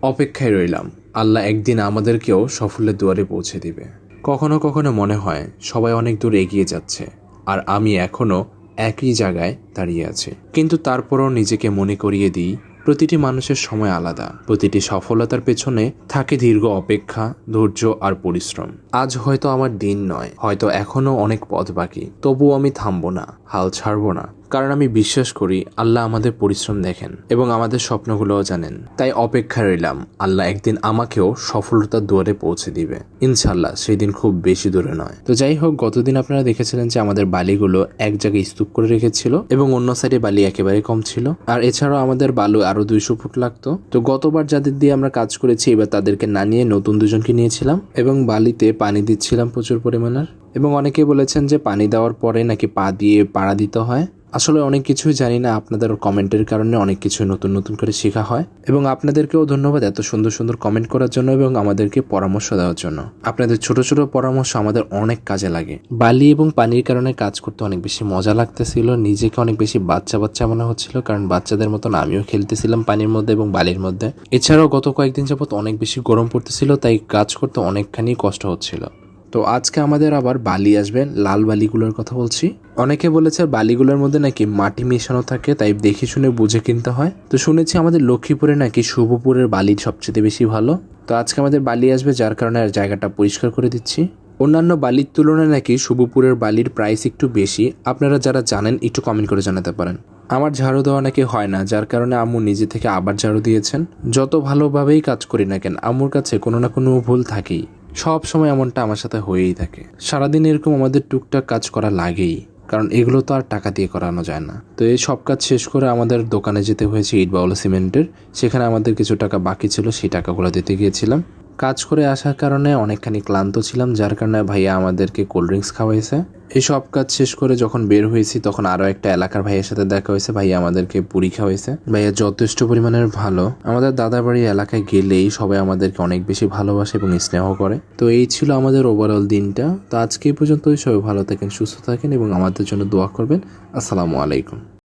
অপেক্ষায় রইলাম, আল্লাহ একদিন আমাদেরকেও সাফল্যের দুয়ারে পৌঁছে দিবে। কখনো কখনো মনে হয় সবাই অনেক দূর এগিয়ে যাচ্ছে, আর আমি এখনও একই জায়গায় দাঁড়িয়ে আছি। কিন্তু তারপরও নিজেকে মনে করিয়ে দিই, প্রতিটি মানুষের সময় আলাদা, প্রতিটি সফলতার পেছনে থাকে দীর্ঘ অপেক্ষা, ধৈর্য আর পরিশ্রম। আজ হয়তো আমার দিন নয়, হয়তো এখনও অনেক পথ বাকি, তবুও আমি থামবো না, হাল ছাড়বো না, কারণ আমি বিশ্বাস করি আল্লাহ আমাদের পরিশ্রম দেখেন এবং আমাদের স্বপ্নগুলোও জানেন। তাই অপেক্ষা রইলাম, আল্লাহ একদিন আমাকেও সফলতার দুয়ারে পৌঁছে দিবে ইনশাল্লাহ। সেই দিন খুব বেশি দূরে নয়। তো যাই হোক, গতদিন আপনারা দেখেছিলেন যে আমাদের বালিগুলো এক জায়গায় স্তূপ করে রেখেছিল এবং অন্য সাইডে বালি একেবারে কম ছিল, আর এছাড়াও আমাদের বালু আরো 200 ফুট লাগতো। তো গতবার যাদের দিয়ে আমরা কাজ করেছি, এবার তাদেরকে না নিয়ে নতুন দুজনকে নিয়েছিলাম এবং বালিতে পানি দিচ্ছিলাম প্রচুর পরিমাণের। এবং অনেকে বলেছেন যে পানি দেওয়ার পরে নাকি পা দিয়ে পাড়া দিতে হয়। আসলে অনেক কিছুই জানি না, আপনাদের কমেন্টের কারণে অনেক কিছু নতুন নতুন করে শেখা হয়। এবং আপনাদেরকেও ধন্যবাদ এত সুন্দর সুন্দর কমেন্ট করার জন্য এবং আমাদেরকে পরামর্শ দেওয়ার জন্য। আপনাদের ছোট ছোট পরামর্শ আমাদের অনেক কাজে লাগে। বালি এবং পানির কারণে কাজ করতে অনেক বেশি মজা লাগতেছিল, নিজেকে অনেক বেশি বাচ্চা বাচ্চা মনে হচ্ছিল, কারণ বাচ্চাদের মতন আমিও খেলতেছিলাম পানির মধ্যে এবং বালির মধ্যে। এছাড়াও গত কয়েকদিন যাবত অনেক বেশি গরম পড়তেছিল, তাই কাজ করতে অনেকখানি কষ্ট হচ্ছিল। তো আজকে আমাদের আবার বালি আসবে, লাল বালিগুলোর কথা বলছি। অনেকে বলেছে বালিগুলোর মধ্যে নাকি মাটি মেশানো থাকে, তাই দেখে শুনে বুঝে কিনতে হয়। তো শুনেছি আমাদের লক্ষ্মীপুরে নাকি শুভপুরের বালি সবচেয়ে বেশি ভালো। তো আজকে আমাদের বালি আসবে, যার কারণে আর জায়গাটা পরিষ্কার করে দিচ্ছি। অন্যান্য বালির তুলনায় নাকি শুভপুরের বালির প্রাইস একটু বেশি। আপনারা যারা জানেন একটু কমেন্ট করে জানাতে পারেন। আমার ঝাড়ু দেওয়া নাকি হয় না, যার কারণে আম্মু নিজে থেকে আবার ঝাড়ু দিয়েছেন। যত ভালোভাবেই কাজ করি না কেন, আম্মুর কাছে কোনো না কোনো ভুল থাকেই। সব সময় এমনটা আমার সাথে হয়েই থাকে। সারাদিন এরকম আমাদের টুকটাক কাজ করা লাগেই, কারণ এগুলো তো আর টাকা দিয়ে করানো যায় না। তো এই সব কাজ শেষ করে আমাদের দোকানে যেতে হয়েছে ইট বাউল সিমেন্টের। সেখানে আমাদের কিছু টাকা বাকি ছিল, সেই টাকাগুলো দিতে গিয়েছিলাম। কাজ করে আসার কারণে অনেকখানি ক্লান্ত ছিলাম, যার কারণে ভাইয়া আমাদেরকে কোল্ড ড্রিঙ্কস খাওয়াইছে। এই সব কাজ শেষ করে যখন বের হয়েছি, তখন আরো একটা এলাকার ভাইয়ের সাথে দেখা হয়েছে। ভাইয়া আমাদেরকে পুরি খাওয়াইছে। ভাইয়া যথেষ্ট পরিমাণের ভালো। আমাদের দাদা বাড়ি এলাকায় গেলেই সবাই আমাদেরকে অনেক বেশি ভালোবাসে এবং স্নেহ করে। তো এই ছিল আমাদের ওভারঅল দিনটা। তো আজকে এই পর্যন্তই। সবাই ভালো থাকেন, সুস্থ থাকেন এবং আমাদের জন্য দোয়া করবেন। আসসালামু আলাইকুম।